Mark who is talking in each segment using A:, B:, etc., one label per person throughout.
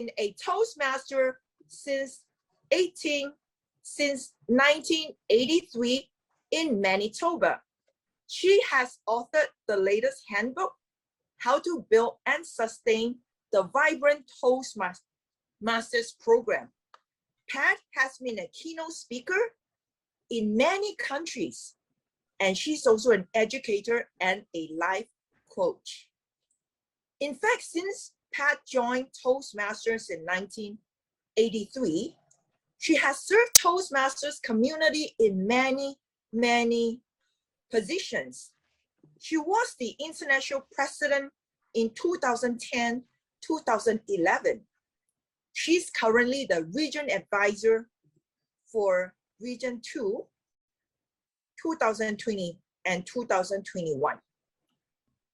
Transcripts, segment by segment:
A: been a Toastmaster since 1983 in Manitoba. She has authored the latest handbook, How to Build and Sustain the Vibrant Toastmasters Program. Pat has been a keynote speaker in many countries, and she's also an educator and a life coach. In fact, since Pat joined Toastmasters in 1983, she has served Toastmasters community in many positions. She was the international president in 2010, 2011. She's currently the region advisor for Region 2, 2020 and 2021.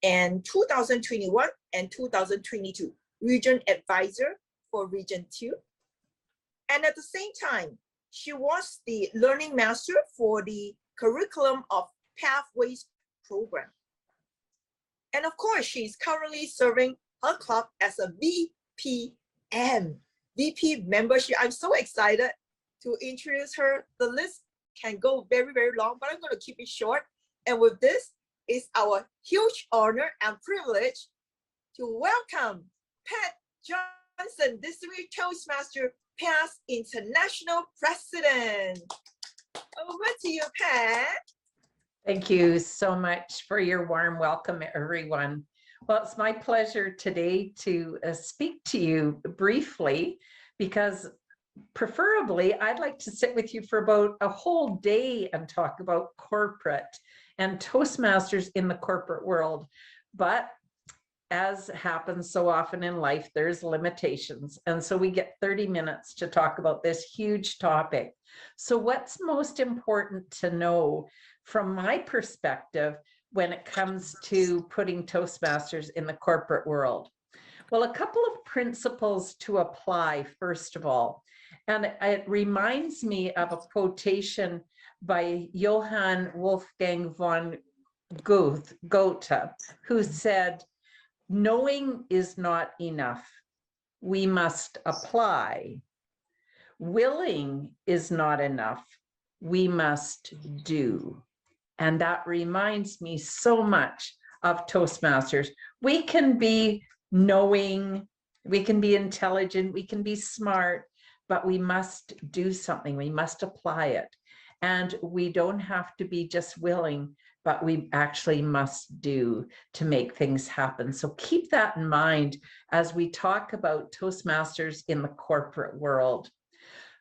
A: And 2021 and 2022, region advisor for Region 2. And at the same time, she was the learning master for the curriculum of Pathways program. And of course, she's currently serving her club as a VP membership. I'm so excited to introduce her. The list can go very long, but I'm going to keep it short. And with this, it's our huge honor and privilege to welcome Pat Johnson, Distinguished Toastmaster, past international president. Over to you, Pat.
B: Thank you so much for your warm welcome, everyone. Well, it's my pleasure today to speak to you briefly, because preferably I'd like to sit with you for about a whole day and talk about corporate and Toastmasters in the corporate world. But as happens so often in life, there's limitations. And so we get 30 minutes to talk about this huge topic. So what's most important to know from my perspective when it comes to putting Toastmasters in the corporate world? Well, a couple of principles to apply, first of all. And it reminds me of a quotation by Johann Wolfgang von Goethe, who said, "Knowing is not enough. We must apply. Willing is not enough. We must do." And that reminds me so much of Toastmasters. We can be knowing, we can be intelligent, we can be smart, but we must do something. We must apply it. And we don't have to be just willing, but we actually must do to make things happen. So keep that in mind as we talk about Toastmasters in the corporate world.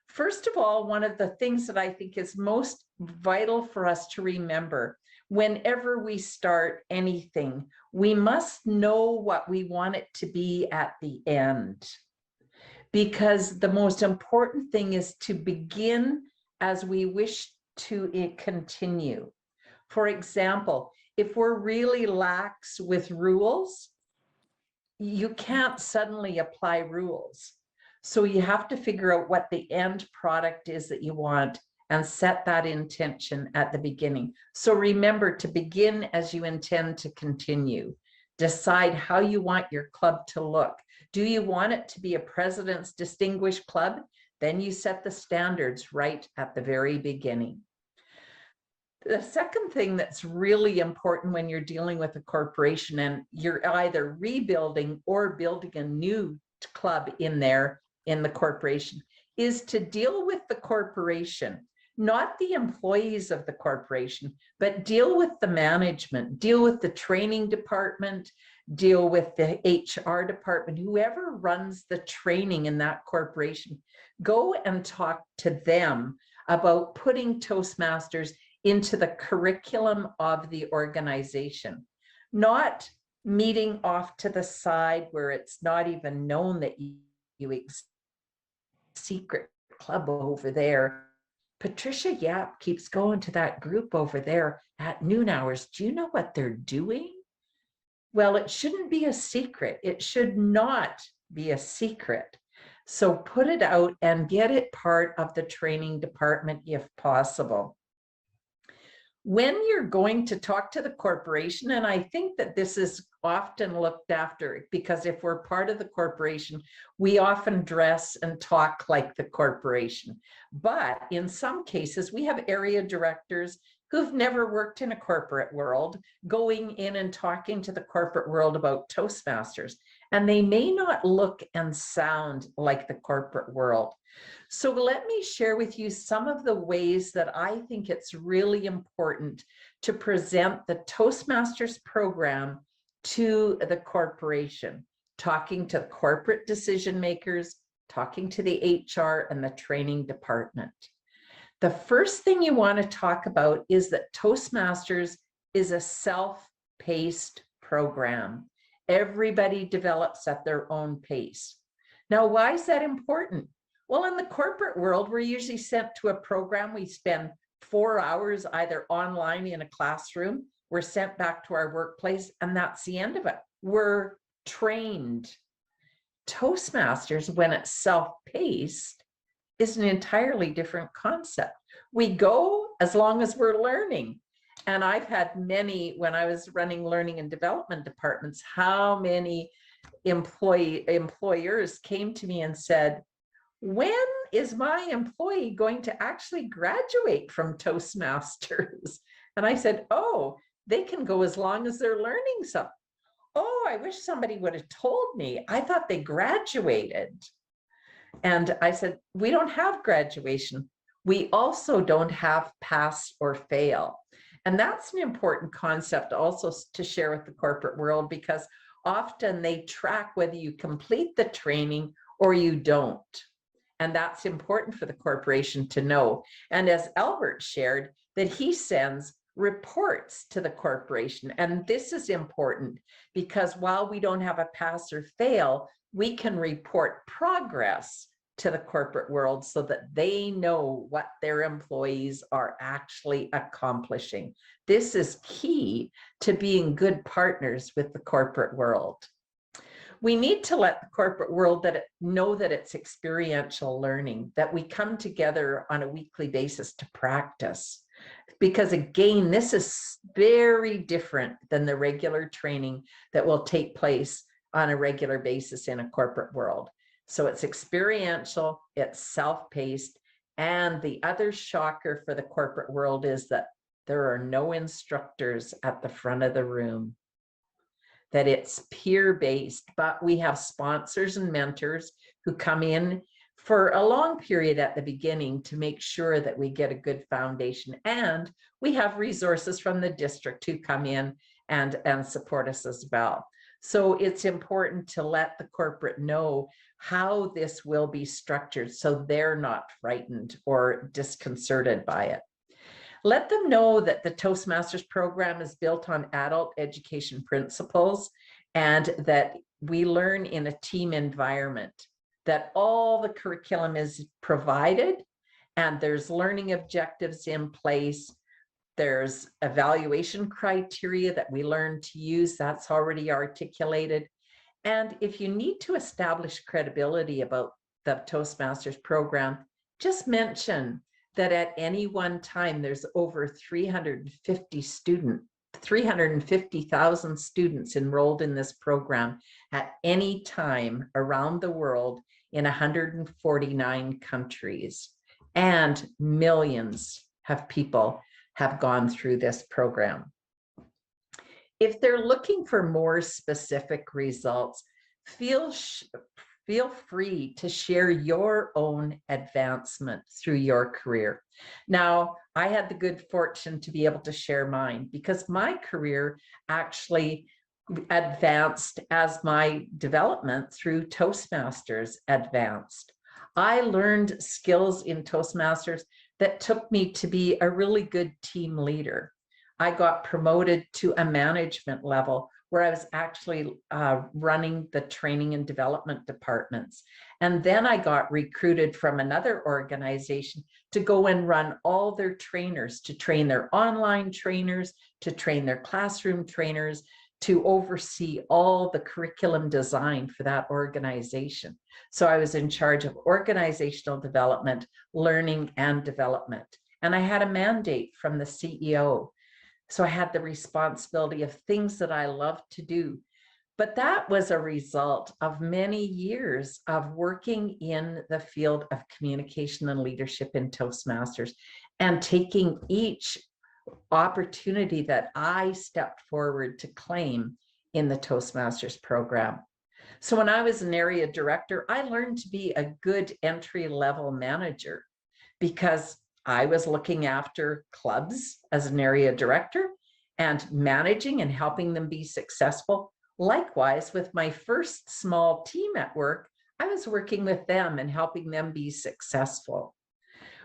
B: First of all, one of the things that I think is most vital for us to remember whenever we start anything, we must know what we want it to be at the end. Because the most important thing is to begin as we wish to continue. For example, if we're really lax with rules, you can't suddenly apply rules. So you have to figure out what the end product is that you want and set that intention at the beginning. So remember to begin as you intend to continue. Decide how you want your club to look. Do you want it to be a President's Distinguished Club? Then you set the standards right at the very beginning. The second thing that's really important when you're dealing with a corporation and you're either rebuilding or building a new club in the corporation is to deal with the corporation, not the employees of the corporation, but deal with the management, deal with the training department, deal with the HR department, whoever runs the training in that corporation. Go and talk to them about putting Toastmasters into the curriculum of the organization, not meeting off to the side where it's not even known that you exist. Secret club over there. Patricia Yap keeps going to that group over there at noon hours. Do you know what they're doing? Well, it shouldn't be a secret. It should not be a secret. So put it out and get it part of the training department if possible. When you're going to talk to the corporation, and I think that this is often looked after, because if we're part of the corporation, we often dress and talk like the corporation. But in some cases, we have area directors who've never worked in a corporate world going in and talking to the corporate world about Toastmasters, and they may not look and sound like the corporate world. So let me share with you some of the ways that I think it's really important to present the Toastmasters program to the corporation, talking to corporate decision makers, talking to the HR and the training department. The first thing you want to talk about is that Toastmasters is a self-paced program. Everybody develops at their own pace. Now, why is that important? Well, in the corporate world, we're usually sent to a program. We spend 4 hours either online in a classroom, we're sent back to our workplace, and that's the end of it. We're trained. Toastmasters, when it's self-paced, is an entirely different concept. We go as long as we're learning. And I've had many, when I was running learning and development departments, how many employers came to me and said, when is my employee going to actually graduate from Toastmasters? And I said, oh, they can go as long as they're learning something. Oh, I wish somebody would have told me. I thought they graduated. And I said, we don't have graduation. We also don't have pass or fail. And that's an important concept also to share with the corporate world, because often they track whether you complete the training or you don't. And that's important for the corporation to know. And as Albert shared, that he sends reports to the corporation. And this is important because while we don't have a pass or fail, we can report progress to the corporate world so that they know what their employees are actually accomplishing. This is key to being good partners with the corporate world. We need to let the corporate world know that it's experiential learning, that we come together on a weekly basis to practice. Because again, this is very different than the regular training that will take place on a regular basis in a corporate world. So it's experiential, it's self-paced, and the other shocker for the corporate world is that there are no instructors at the front of the room, that it's peer-based, but we have sponsors and mentors who come in for a long period at the beginning to make sure that we get a good foundation. And we have resources from the district who come in and support us as well. So it's important to let the corporate know how this will be structured so they're not frightened or disconcerted by it. Let them know that the Toastmasters program is built on adult education principles and that we learn in a team environment, that all the curriculum is provided and there's learning objectives in place. There's evaluation criteria that we learn to use, that's already articulated. And if you need to establish credibility about the Toastmasters program, just mention that at any one time, there's over 350,000 students enrolled in this program at any time around the world in 149 countries. And millions of people have gone through this program. If they're looking for more specific results, feel free to share your own advancement through your career. Now, I had the good fortune to be able to share mine because my career actually advanced as my development through Toastmasters advanced. I learned skills in Toastmasters that took me to be a really good team leader. I got promoted to a management level where I was actually running the training and development departments. And then I got recruited from another organization to go and run all their trainers, to train their online trainers, to train their classroom trainers, to oversee all the curriculum design for that organization. So I was in charge of organizational development, learning and development. And I had a mandate from the CEO. So I had the responsibility of things that I love to do, But that was a result of many years of working in the field of communication and leadership in Toastmasters and taking each opportunity that I stepped forward to claim in the Toastmasters program. So when I was an area director, I learned to be a good entry-level manager because I was looking after clubs as an area director and managing and helping them be successful. Likewise, with my first small team at work, I was working with them and helping them be successful.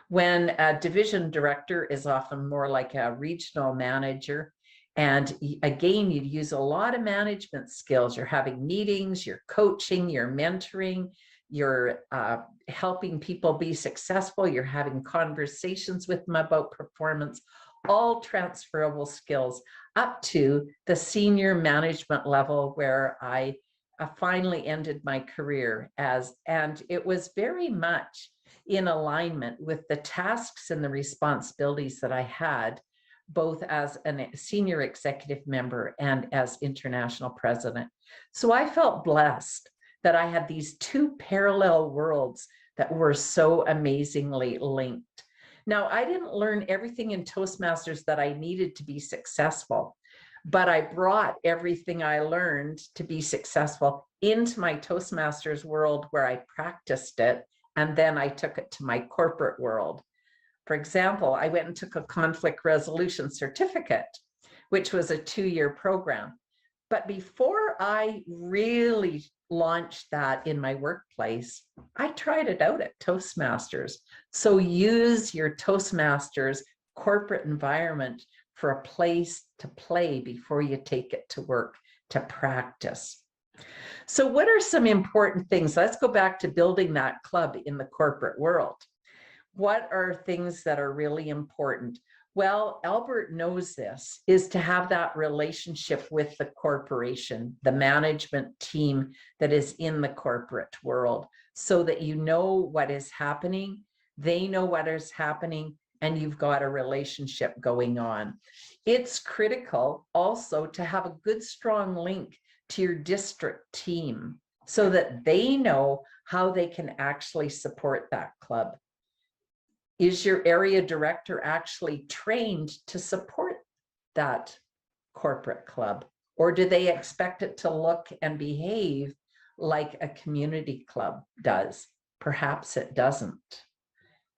B: When a division director is often more like a regional manager, and again, you use a lot of management skills. You're having meetings, you're coaching, you're mentoring, you're helping people be successful, you're having conversations with them about performance, all transferable skills up to the senior management level where I finally ended my career and it was very much in alignment with the tasks and the responsibilities that I had, both as a senior executive member and as international president. So I felt blessed that I had these two parallel worlds that were so amazingly linked. Now, I didn't learn everything in Toastmasters that I needed to be successful, but I brought everything I learned to be successful into my Toastmasters world where I practiced it, and then I took it to my corporate world. For example, I went and took a conflict resolution certificate, which was a 2-year program. But before I really launched that in my workplace, I tried it out at Toastmasters. So use your Toastmasters corporate environment for a place to play before you take it to work to practice. So what are some important things? Let's go back to building that club in the corporate world. What are things that are really important? Well, Albert knows this, is to have that relationship with the corporation, the management team that is in the corporate world, so that you know what is happening, they know what is happening, and you've got a relationship going on. It's critical also to have a good, strong link to your district team so that they know how they can actually support that club. Is your area director actually trained to support that corporate club? Or do they expect it to look and behave like a community club does? Perhaps it doesn't.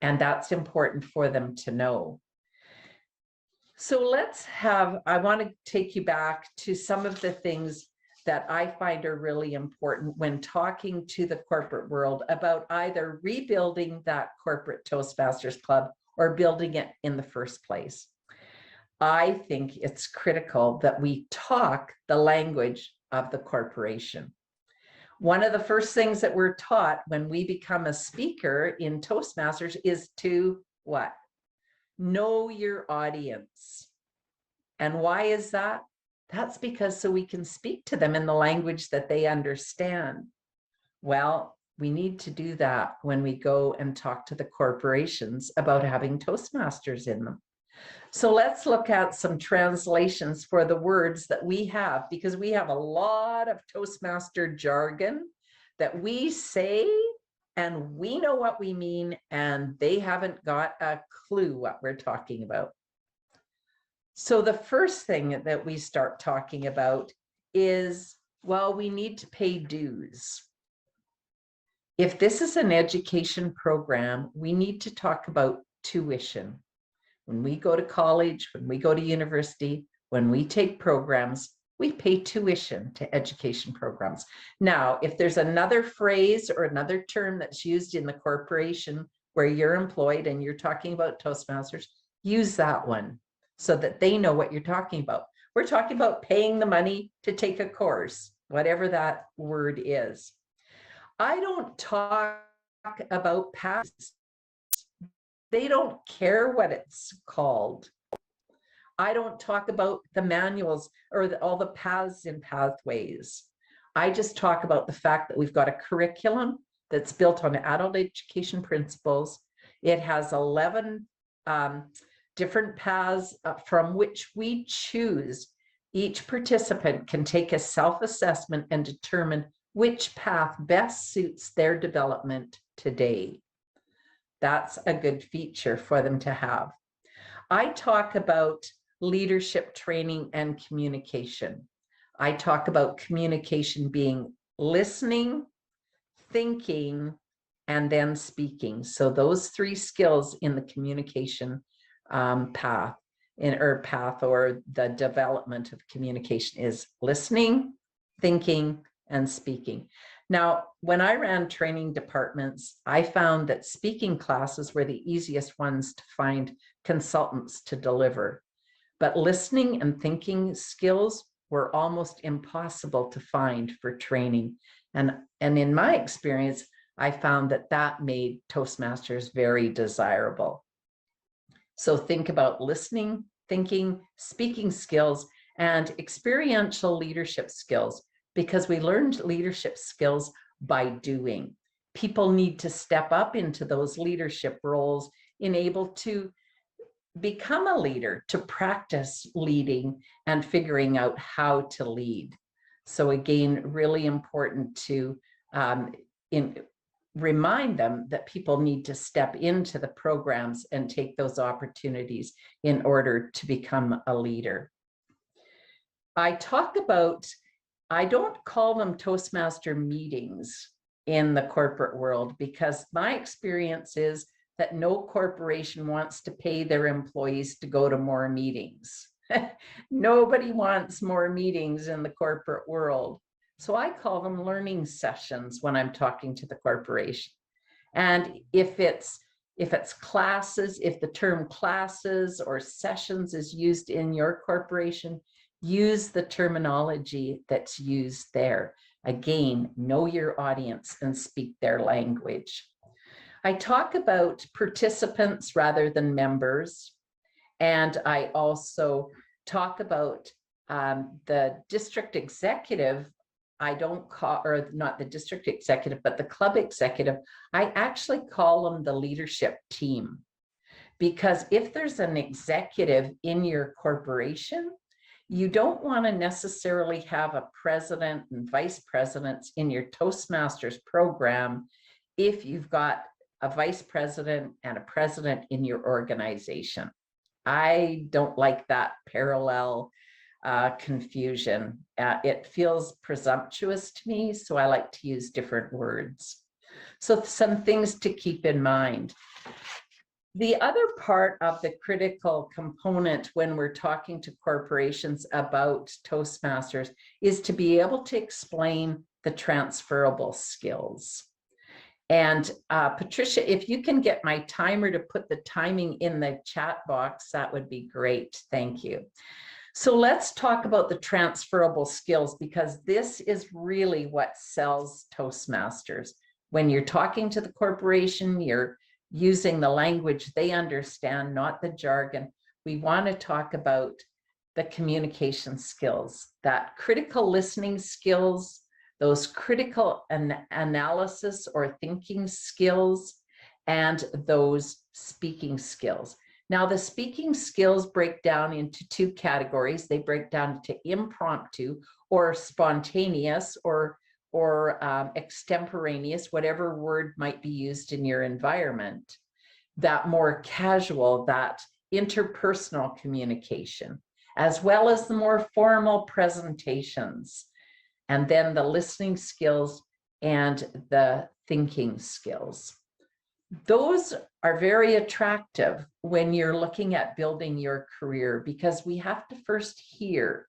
B: And that's important for them to know. So I want to take you back to some of the things that I find are really important when talking to the corporate world about either rebuilding that corporate Toastmasters club or building it in the first place. I think it's critical that we talk the language of the corporation. One of the first things that we're taught when we become a speaker in Toastmasters is to what? Know your audience. And why is that? That's because so we can speak to them in the language that they understand. Well, we need to do that when we go and talk to the corporations about having Toastmasters in them. So let's look at some translations for the words that we have, because we have a lot of Toastmaster jargon that we say and we know what we mean, and they haven't got a clue what we're talking about. So the first thing that we start talking about is, well, we need to pay dues. If this is an education program, we need to talk about tuition. When we go to college, when we go to university, when we take programs, we pay tuition to education programs. Now, if there's another phrase or another term that's used in the corporation where you're employed and you're talking about Toastmasters, use that one so that they know what you're talking about. We're talking about paying the money to take a course, whatever that word is. I don't talk about paths. They don't care what it's called. I don't talk about the manuals or all the paths and pathways. I just talk about the fact that we've got a curriculum that's built on adult education principles. It has 11 different paths from which we choose Each participant can take a self-assessment and determine which path best suits their development today. That's a good feature for them to have. I talk about leadership training and communication. I talk about communication being listening, thinking, and then speaking. So those 3 skills in the communication path or the development of communication is listening, thinking, and speaking. Now, when I ran training departments, I found that speaking classes were the easiest ones to find consultants to deliver. But listening and thinking skills were almost impossible to find for training. And in my experience, I found that made Toastmasters very desirable. So think about listening, thinking, speaking skills, and experiential leadership skills, because we learned leadership skills by doing. People need to step up into those leadership roles and able to become a leader, to practice leading and figuring out how to lead. So again, really important to remind them that people need to step into the programs and take those opportunities in order to become a leader. I don't call them Toastmaster meetings in the corporate world, because my experience is that no corporation wants to pay their employees to go to more meetings. Nobody wants more meetings in the corporate world. So I call them learning sessions when I'm talking to the corporation. And if it's classes, if the term classes or sessions is used in your corporation, use the terminology that's used there. Again, know your audience and speak their language. I talk about participants rather than members. And I also talk about the district executive. I don't call, or not the district executive, but the club executive. I actually call them the leadership team. Because if there's an executive in your corporation, you don't want to necessarily have a president and vice presidents in your Toastmasters program if you've got a vice president and a president in your organization. I don't like that parallel confusion. It feels presumptuous to me, so I like to use different words. So some things to keep in mind. The other part of the critical component when we're talking to corporations about Toastmasters is to be able to explain the transferable skills. And Patricia, if you can get my timer to put the timing in the chat box, that would be great. Thank you. So let's talk about the transferable skills, because this is really what sells Toastmasters. When you're talking to the corporation, you're using the language they understand, not the jargon. We want to talk about the communication skills, that critical listening skills, those critical analysis or thinking skills, and those speaking skills. Now, the speaking skills break down into 2 categories. They break down into impromptu or spontaneous or extemporaneous, whatever word might be used in your environment. That more casual, that interpersonal communication, as well as the more formal presentations. And then the listening skills and the thinking skills. Those are very attractive when you're looking at building your career, because we have to first hear.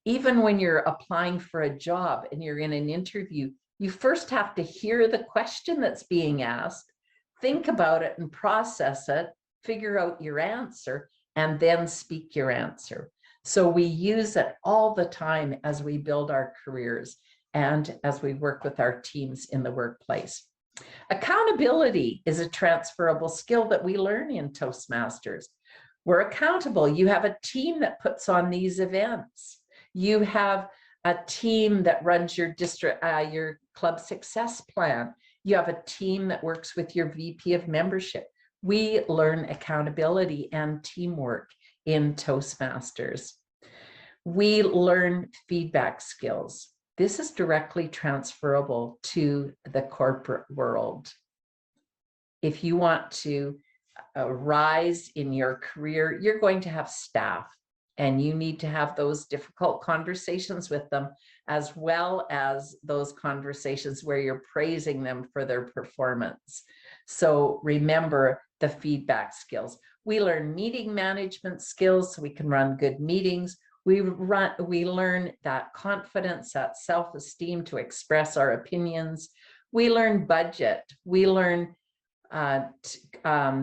B: Even when you're applying for a job and you're in an interview, you first have to hear the question that's being asked, think about it and process it, figure out your answer, and then speak your answer. So we use it all the time as we build our careers and as we work with our teams in the workplace. Accountability is a transferable skill that we learn in Toastmasters. We're accountable. You have a team that puts on these events. You have a team that runs your district, your club success plan. You have a team that works with your VP of membership. We learn accountability and teamwork in Toastmasters. We learn feedback skills. This is directly transferable to the corporate world. If you want to rise in your career, you're going to have staff, and you need to have those difficult conversations with them, as well as those conversations where you're praising them for their performance. So remember the feedback skills. We learn meeting management skills so we can run good meetings. We learn that confidence, that self-esteem to express our opinions. We learn budget. We learn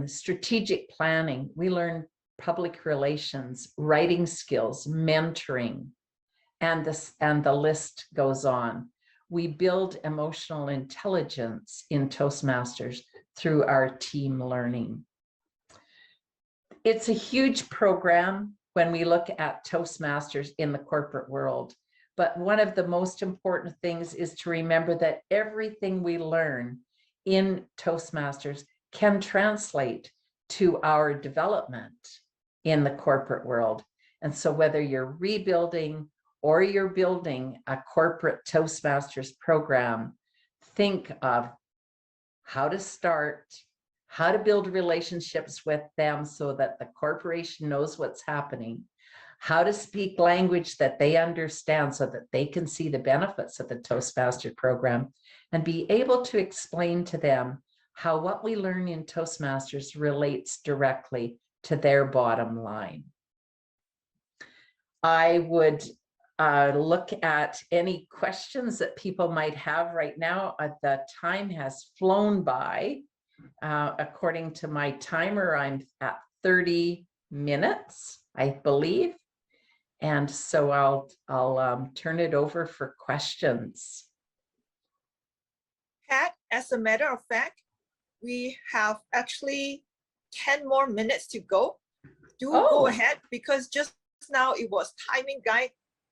B: strategic planning. We learn public relations, writing skills, mentoring, and the list goes on. We build emotional intelligence in Toastmasters through our team learning. It's a huge program when we look at Toastmasters in the corporate world. But one of the most important things is to remember that everything we learn in Toastmasters can translate to our development in the corporate world. And so whether you're rebuilding or you're building a corporate Toastmasters program, think of how to start, how to build relationships with them so that the corporation knows what's happening, how to speak language that they understand so that they can see the benefits of the Toastmaster program, and be able to explain to them how what we learn in Toastmasters relates directly to their bottom line. I would look at any questions that people might have right now. The time has flown by. According to my timer, I'm at 30 minutes, I believe. And so I'll turn it over for questions.
A: Pat, as a matter of fact, we have actually 10 more minutes to go. Go ahead, because just now it was timing guide.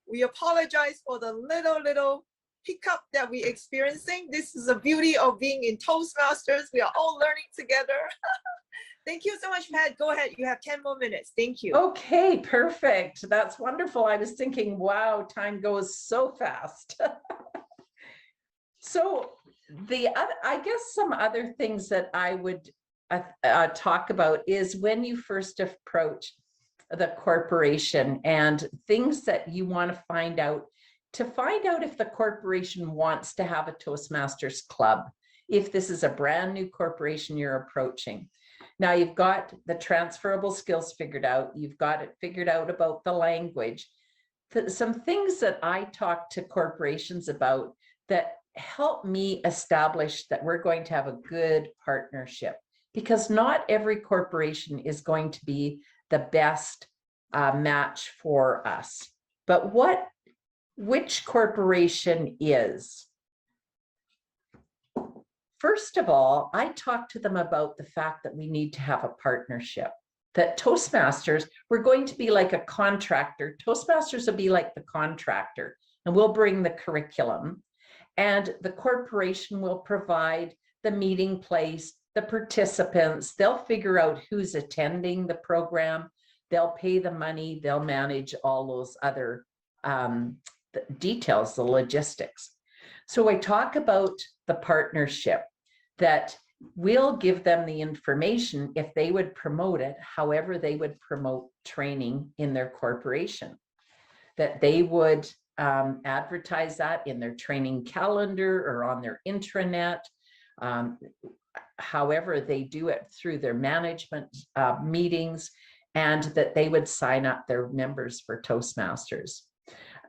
A: We apologize for the little hiccup that we're experiencing. This is the beauty of being in Toastmasters. We are all learning together. Thank you so much, Pat. Go ahead. You have 10 more minutes. Thank you.
B: Okay, perfect. That's wonderful. I was thinking, wow, time goes so fast. So I guess some other things that I would talk about is when you first approach the corporation and things that you want to find out if the corporation wants to have a Toastmasters club, if this is a brand new corporation you're approaching. Now you've got the transferable skills figured out. You've got it figured out about the language. Some things that I talk to corporations about that help me establish that we're going to have a good partnership, because not every corporation is going to be the best match for us. But which corporation is? First of all, I talk to them about the fact that we need to have a partnership, that Toastmasters, we're going to be like a contractor. Toastmasters will be like the contractor, and we'll bring the curriculum, and the corporation will provide the meeting place, the participants. They'll figure out who's attending the program. They'll pay the money. They'll manage all those other details, the logistics. So I talk about the partnership, that we'll give them the information if they would promote it, however they would promote training in their corporation, that they would advertise that in their training calendar or on their intranet, however they do it through their management meetings, and that they would sign up their members for Toastmasters.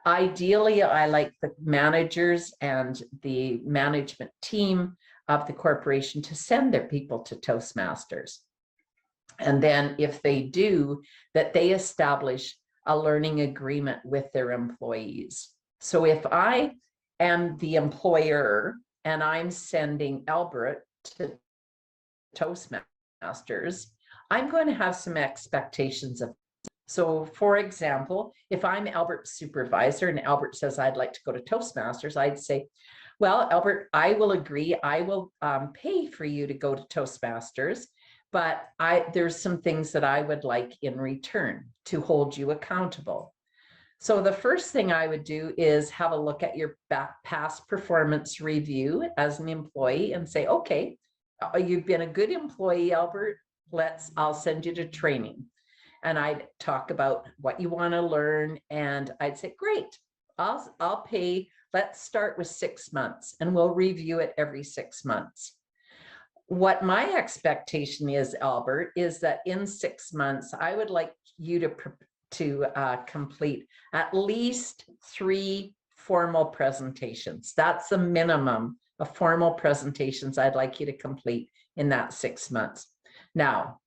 B: Ideally, I like the managers and the management team of the corporation to send their people to Toastmasters. And then if they do, that they establish a learning agreement with their employees. So if I am the employer and I'm sending Albert to Toastmasters, I'm going to have some expectations of. So for example, if I'm Albert's supervisor and Albert says, I'd like to go to Toastmasters, I'd say, well, Albert, I will agree. I will pay for you to go to Toastmasters, but there's some things that I would like in return to hold you accountable. So the first thing I would do is have a look at your past performance review as an employee and say, okay, you've been a good employee, Albert. I'll send you to training. And I'd talk about what you want to learn. And I'd say, great, I'll pay. Let's start with 6 months and we'll review it every 6 months. What my expectation is, Albert, is that in 6 months, I would like you to complete at least 3 formal presentations. That's the minimum of formal presentations I'd like you to complete in that 6 months. Now,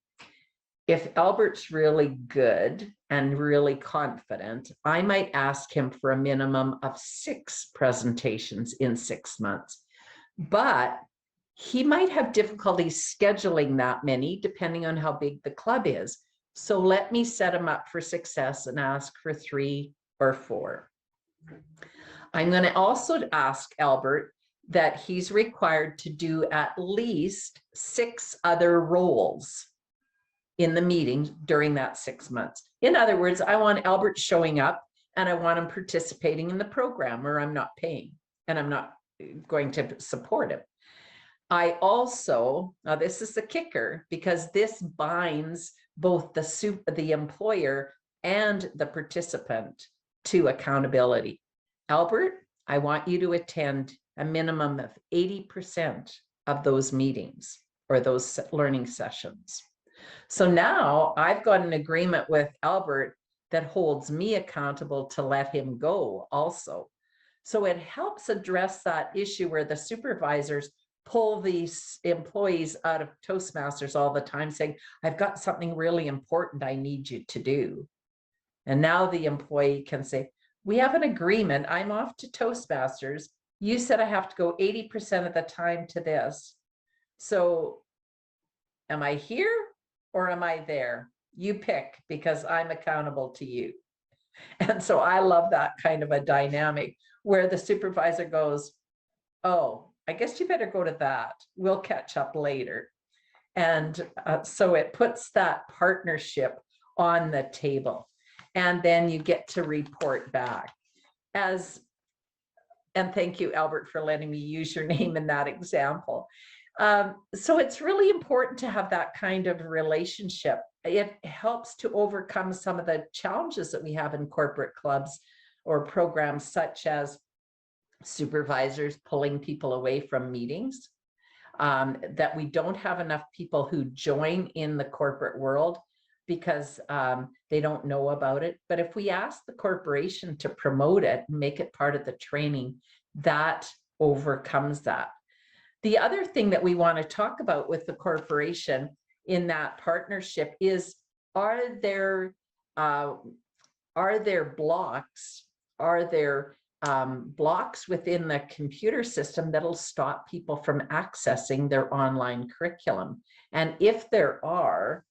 B: if Albert's really good and really confident, I might ask him for a minimum of 6 presentations in 6 months. But he might have difficulty scheduling that many depending on how big the club is. So let me set him up for success and ask for 3 or 4. I'm going to also ask Albert that he's required to do at least 6 other roles in the meeting during that 6 months. In other words, I want Albert showing up and I want him participating in the program, or I'm not paying and I'm not going to support him. I also, now this is the kicker, because this binds both the employer and the participant to accountability. Albert, I want you to attend a minimum of 80% of those meetings or those learning sessions. So now I've got an agreement with Albert that holds me accountable to let him go also. So it helps address that issue where the supervisors pull these employees out of Toastmasters all the time saying, I've got something really important I need you to do. And now the employee can say, we have an agreement. I'm off to Toastmasters. You said I have to go 80% of the time to this. So am I here or am I there? You pick, because I'm accountable to you. And so I love that kind of a dynamic where the supervisor goes, oh, I guess you better go to that. We'll catch up later. And so it puts that partnership on the table. And then you get to report back. And thank you, Albert, for letting me use your name in that example. So it's really important to have that kind of relationship. It helps to overcome some of the challenges that we have in corporate clubs or programs, such as supervisors pulling people away from meetings, that we don't have enough people who join in the corporate world because they don't know about it. But if we ask the corporation to promote it and make it part of the training, that overcomes that. The other thing that we want to talk about with the corporation in that partnership is, are there blocks? Are there blocks within the computer system that'll stop people from accessing their online curriculum? And if there are,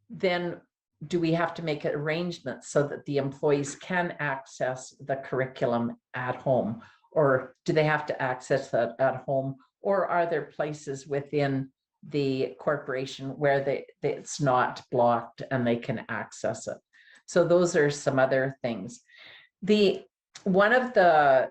B: then do we have to make arrangements so that the employees can access the curriculum at home? Or do they have to access that at home? Or are there places within the corporation where it's not blocked and they can access it? So those are some other things. One of the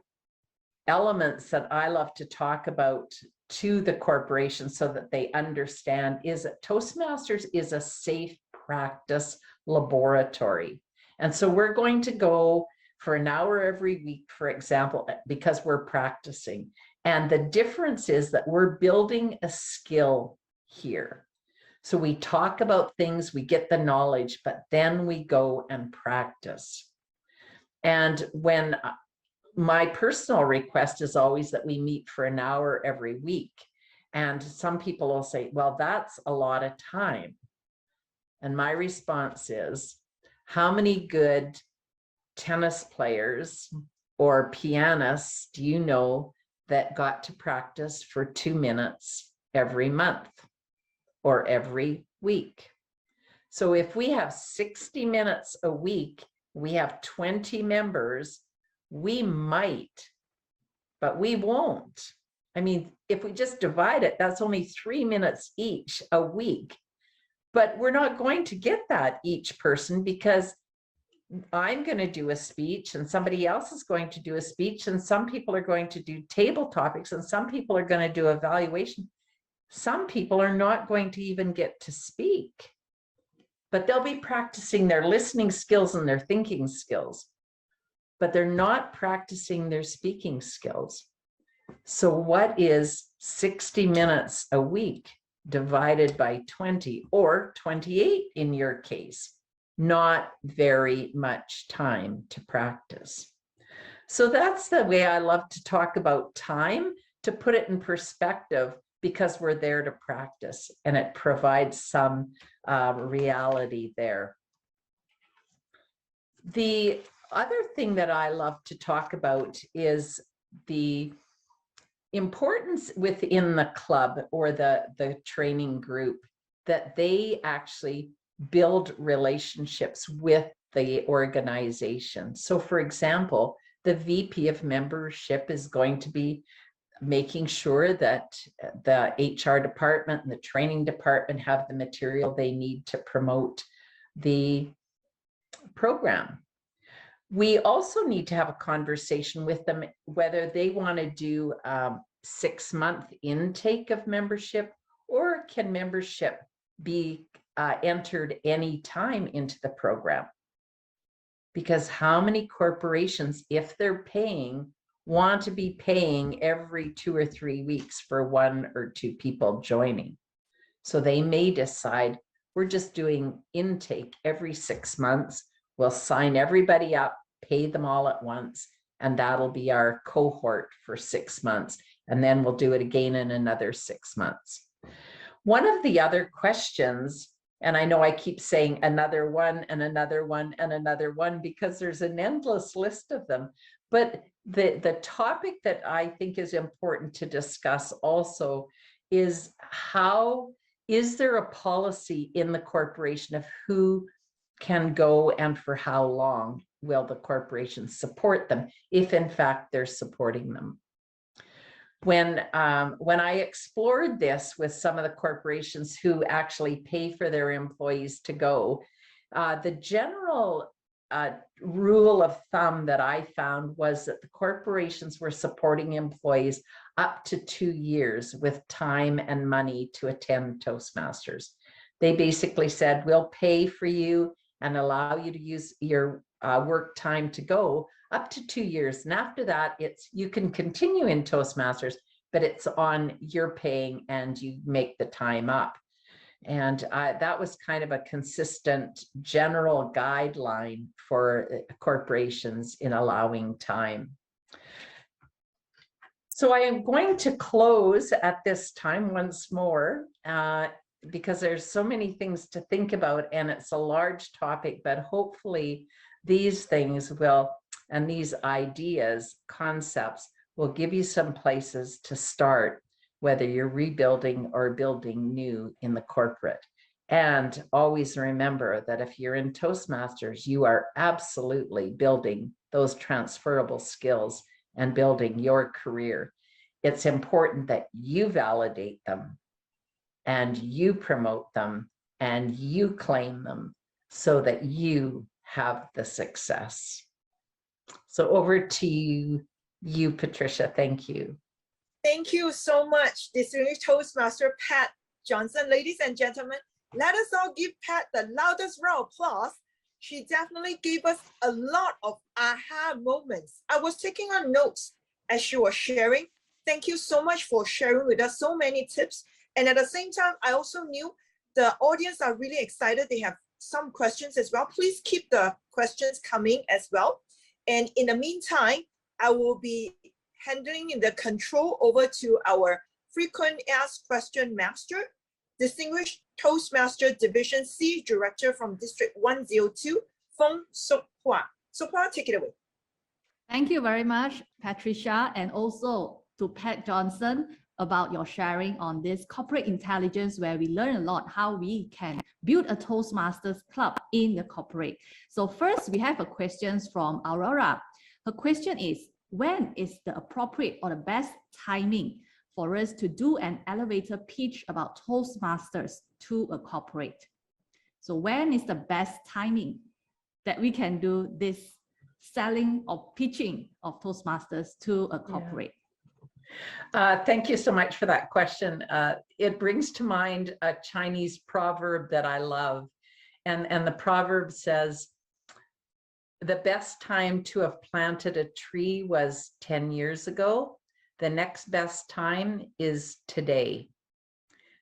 B: elements that I love to talk about to the corporation so that they understand is that Toastmasters is a safe practice laboratory. And so we're going to go for an hour every week, for example, because we're practicing. And the difference is that we're building a skill here. So we talk about things, we get the knowledge, but then we go and practice. And when my personal request is always that we meet for an hour every week. And some people will say, well, that's a lot of time. And my response is, how many good tennis players or pianists do you know that got to practice for 2 minutes every month or every week? So if we have 60 minutes a week, we have 20 members, we might, but we won't. I mean, if we just divide it, that's only 3 minutes each a week. But we're not going to get that each person because I'm going to do a speech and somebody else is going to do a speech, and some people are going to do table topics and some people are going to do evaluation. Some people are not going to even get to speak, but they'll be practicing their listening skills and their thinking skills, but they're not practicing their speaking skills. So what is 60 minutes a week divided by 20 or 28 in your case? Not very much time to practice. So that's the way I love to talk about time, to put it in perspective, because we're there to practice and it provides some reality there. The other thing that I love to talk about is the importance within the club or the training group that they actually build relationships with the organization. So for example, the VP of membership is going to be making sure that the HR department and the training department have the material they need to promote the program. We also need to have a conversation with them whether they want to do 6-month intake of membership, or can membership be entered any time into the program. Because how many corporations, if they're paying, want to be paying every 2 or 3 weeks for 1 or 2 people joining? So they may decide, we're just doing intake every 6 months. We'll sign everybody up, pay them all at once, and that'll be our cohort for 6 months. And then we'll do it again in another 6 months. One of the other questions, and I know I keep saying another one and another one and another one because there's an endless list of them, but the topic that I think is important to discuss also is how is there a policy in the corporation of who can go and for how long will the corporation support them, if in fact they're supporting them. When I explored this with some of the corporations who actually pay for their employees to go, the general rule of thumb that I found was that the corporations were supporting employees up to 2 years with time and money to attend Toastmasters. They basically said, we'll pay for you and allow you to use your work time to go up to 2 years. And after that, you can continue in Toastmasters, but it's on your paying and you make the time up. And that was kind of a consistent general guideline for corporations in allowing time. So I am going to close at this time once more, because there's so many things to think about and it's a large topic, but hopefully these things will, and these ideas, concepts, will give you some places to start, whether you're rebuilding or building new in the corporate. And always remember that if you're in Toastmasters, you are absolutely building those transferable skills and building your career. It's important that you validate them and you promote them and you claim them so that you have the success. So over to you, Patricia. Thank you.
A: Thank you so much, distinguished Toastmaster Pat Johnson. Ladies and gentlemen, let us all give Pat the loudest round of applause. She definitely gave us a lot of aha moments. I was taking on notes as she was sharing. Thank you so much for sharing with us so many tips. And at the same time, I also knew the audience are really excited. They have some questions as well. Please keep the questions coming as well. And in the meantime, I will be handing the control over to our frequent asked question master, distinguished Toastmaster Division C Director from District 102, Feng Sok Hua. Sok Hua, take it away.
C: Thank you very much, Patricia, and also to Pat Johnson about your sharing on this corporate intelligence, where we learn a lot how we can build a Toastmasters club in the corporate. So first, we have a question from Aurora. Her question is, when is the appropriate or the best timing for us to do an elevator pitch about Toastmasters to a corporate? So when is the best timing that we can do this selling or pitching of Toastmasters to a corporate?
B: Thank you so much for that question. It brings to mind a Chinese proverb that I love. And the proverb says, the best time to have planted a tree was 10 years ago. The next best time is today.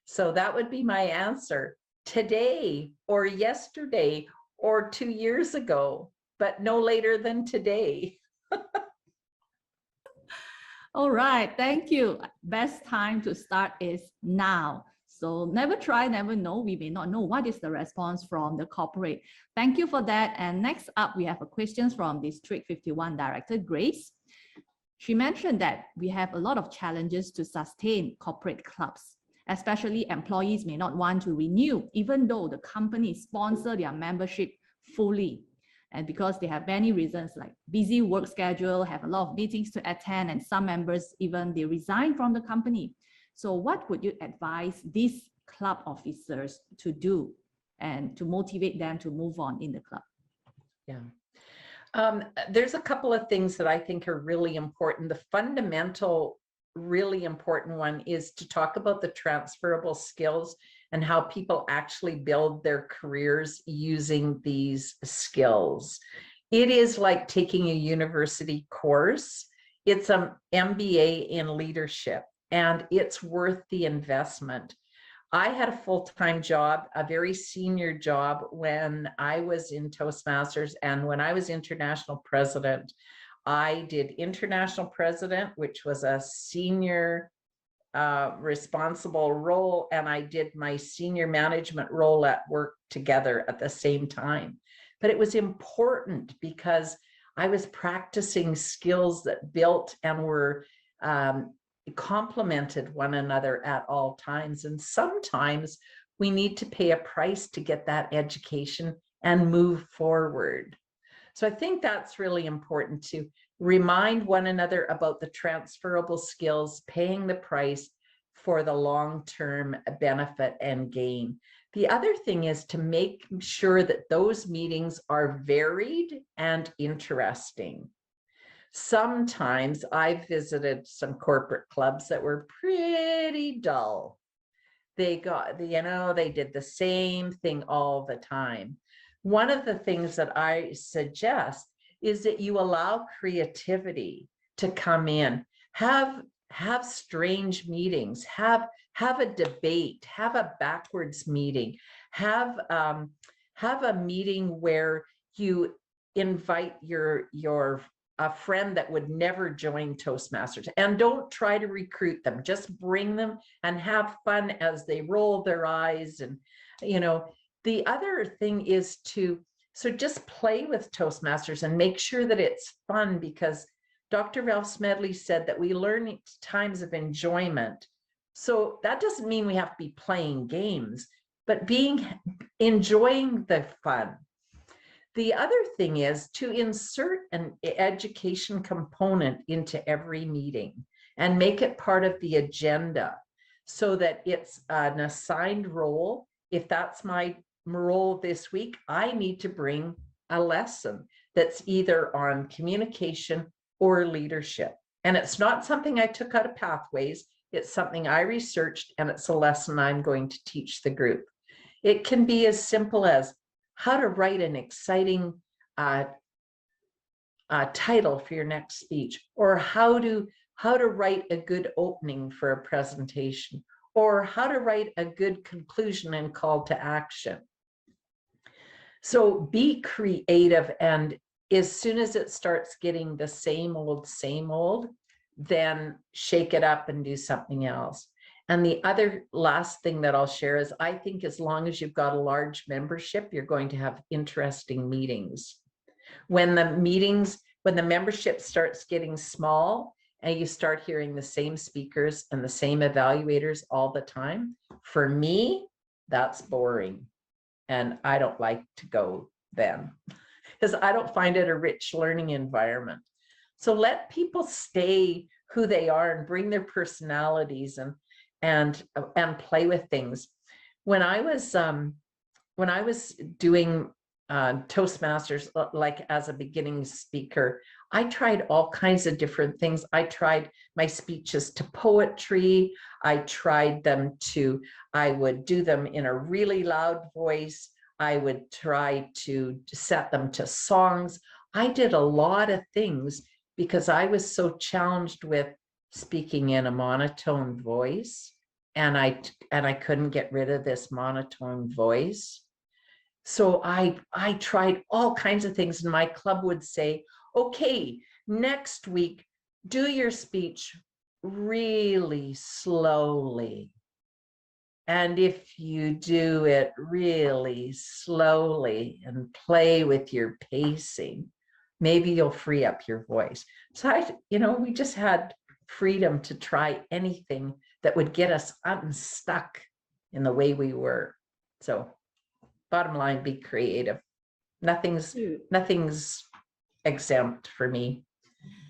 B: So that would be my answer. Today or yesterday or 2 years ago, but no later than today.
C: All right, thank you. Best time to start is now. So never try, never know. We may not know what is the response from the corporate. Thank you for that. And next up, we have a question from District 51 Director Grace. She mentioned that we have a lot of challenges to sustain corporate clubs, especially employees may not want to renew, even though the company sponsor their membership fully. And because they have many reasons like busy work schedule, have a lot of meetings to attend, and some members even they resign from the company. So what would you advise these club officers to do and to motivate them to move on in the club?
B: Yeah. There's a couple of things that I think are really important. The fundamental, really important one is to talk about the transferable skills and how people actually build their careers using these skills. It is like taking a university course. It's an MBA in leadership, and it's worth the investment. I had a full-time job, a very senior job when I was in Toastmasters, and when I was international president, I did international president, which was a senior responsible role, and I did my senior management role at work together at the same time. But it was important because I was practicing skills that built and were complemented one another at all times. And sometimes we need to pay a price to get that education and move forward. So I think that's really important, to remind one another about the transferable skills, paying the price for the long-term benefit and gain. The other thing is to make sure that those meetings are varied and interesting. Sometimes I've visited some corporate clubs that were pretty dull. They got, they did the same thing all the time. One of the things that I suggest is that you allow creativity to come in, have strange meetings, have a debate, have a backwards meeting, have a meeting where you invite a friend that would never join Toastmasters, and don't try to recruit them, just bring them and have fun as they roll their eyes. And the other thing is so just play with Toastmasters and make sure that it's fun, because Dr. Ralph Smedley said that we learn at times of enjoyment. So that doesn't mean we have to be playing games, but enjoying the fun. The other thing is to insert an education component into every meeting and make it part of the agenda so that it's an assigned role. If that's my role this week, I need to bring a lesson that's either on communication or leadership. And it's not something I took out of Pathways. It's something I researched, and it's a lesson I'm going to teach the group. It can be as simple as how to write an exciting title for your next speech, or how to write a good opening for a presentation, or how to write a good conclusion and call to action. So be creative, and as soon as it starts getting the same old, then shake it up and do something else. And the other last thing that I'll share is, I think as long as you've got a large membership, you're going to have interesting meetings. When the membership starts getting small and you start hearing the same speakers and the same evaluators all the time, for me, that's boring. And I don't like to go then, because I don't find it a rich learning environment. So let people stay who they are and bring their personalities and play with things. When I was doing Toastmasters, like as a beginning speaker, I tried all kinds of different things. I tried my speeches to poetry. I tried them to, I would do them in a really loud voice. I would try to set them to songs. I did a lot of things because I was so challenged with speaking in a monotone voice, and I couldn't get rid of this monotone voice. So I tried all kinds of things, and my club would say, okay, next week, do your speech really slowly. And if you do it really slowly and play with your pacing, maybe you'll free up your voice. So we just had freedom to try anything that would get us unstuck in the way we were. So bottom line, be creative. Nothing's exempt for me.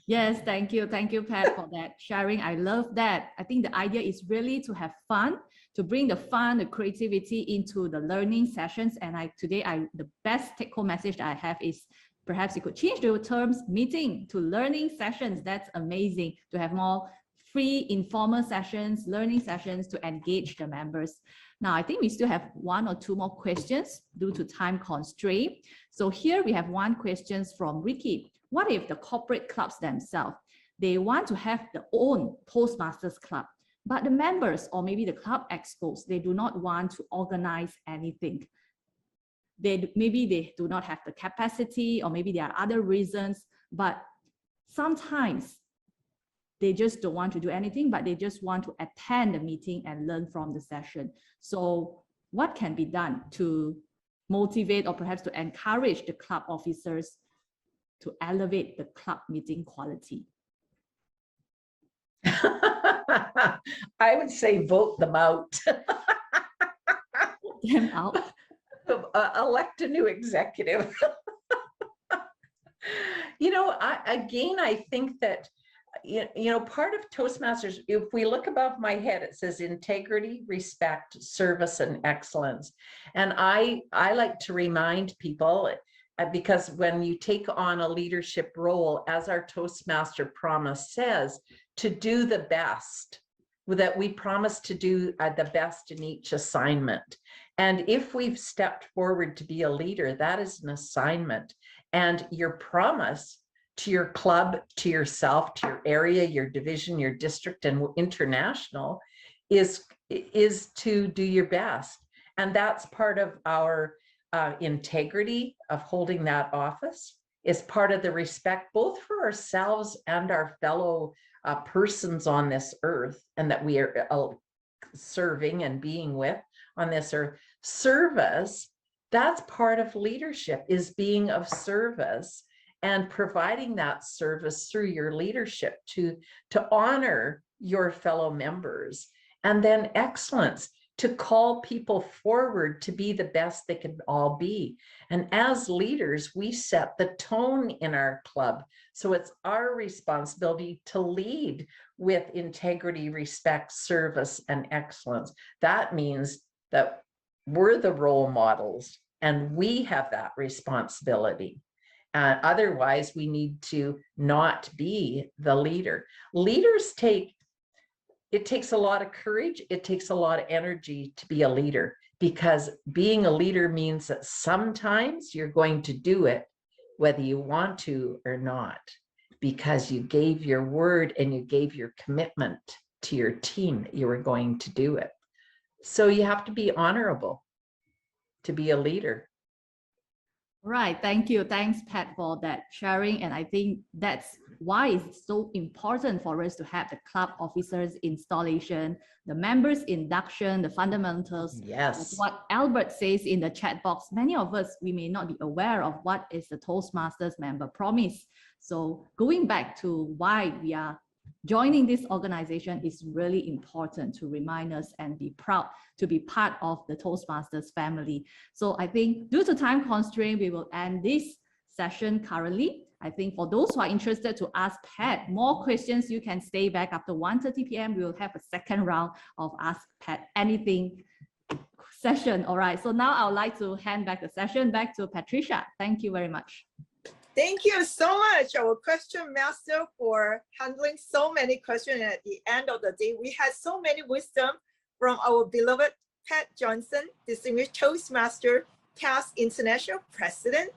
C: Yes, thank you, Pat, for that sharing. I love that. I think the idea is really to have fun, to bring the fun, the creativity into the learning sessions. And the best take-home message that I have is perhaps you could change the terms meeting to learning sessions. That's amazing, to have more free informal sessions, learning sessions to engage the members. Now, I think we still have 1 or 2 more questions due to time constraint. So here we have one question from Ricky. What if the corporate clubs themselves, they want to have their own Toastmasters club, but the members or maybe the club expos, they do not want to organize anything. Maybe they do not have the capacity, or maybe there are other reasons, but sometimes they just don't want to do anything, but they just want to attend the meeting and learn from the session. So what can be done to motivate or perhaps to encourage the club officers to elevate the club meeting quality?
B: I would say vote them out.
C: Them out.
B: Elect a new executive. I think that, part of Toastmasters, if we look above my head, it says integrity, respect, service, and excellence. And I like to remind people, because when you take on a leadership role, as our Toastmaster promise says, to do the best, that we promise to do the best in each assignment. And if we've stepped forward to be a leader, that is an assignment. And your promise to your club, to yourself, to your area, your division, your district, and international is to do your best. And that's part of our integrity of holding that office, is part of the respect both for ourselves and our fellow persons on this earth, and that we are serving and being with on this earth. Service, that's part of leadership, is being of service and providing that service through your leadership to honor your fellow members. And then excellence, to call people forward to be the best they can all be. And as leaders, we set the tone in our club. So it's our responsibility to lead with integrity, respect, service, and excellence. That means that we're the role models and we have that responsibility. Otherwise, we need to not be the leader. It takes a lot of courage. It takes a lot of energy to be a leader, because being a leader means that sometimes you're going to do it whether you want to or not, because you gave your word and you gave your commitment to your team that you were going to do it. So you have to be honorable to be a leader.
C: Right. Thank you. Thanks, Pat, for that sharing. And I think that's why it's so important for us to have the club officers installation, the members induction, the fundamentals.
B: Yes.
C: What Albert says in the chat box, many of us, we may not be aware of what is the Toastmasters member promise. So going back to why we are joining this organization is really important to remind us and be proud to be part of the Toastmasters family. So I think due to time constraint, we will end this session currently. I think for those who are interested to ask Pat more questions, you can stay back after 1:30 p.m. We will have a second round of Ask Pat Anything session. All right. So now I would like to hand back the session back to Patricia. Thank you very much.
A: Thank you so much, our question master, for handling so many questions. And at the end of the day, we had so many wisdom from our beloved Pat Johnson, Distinguished Toastmaster, CAS International President,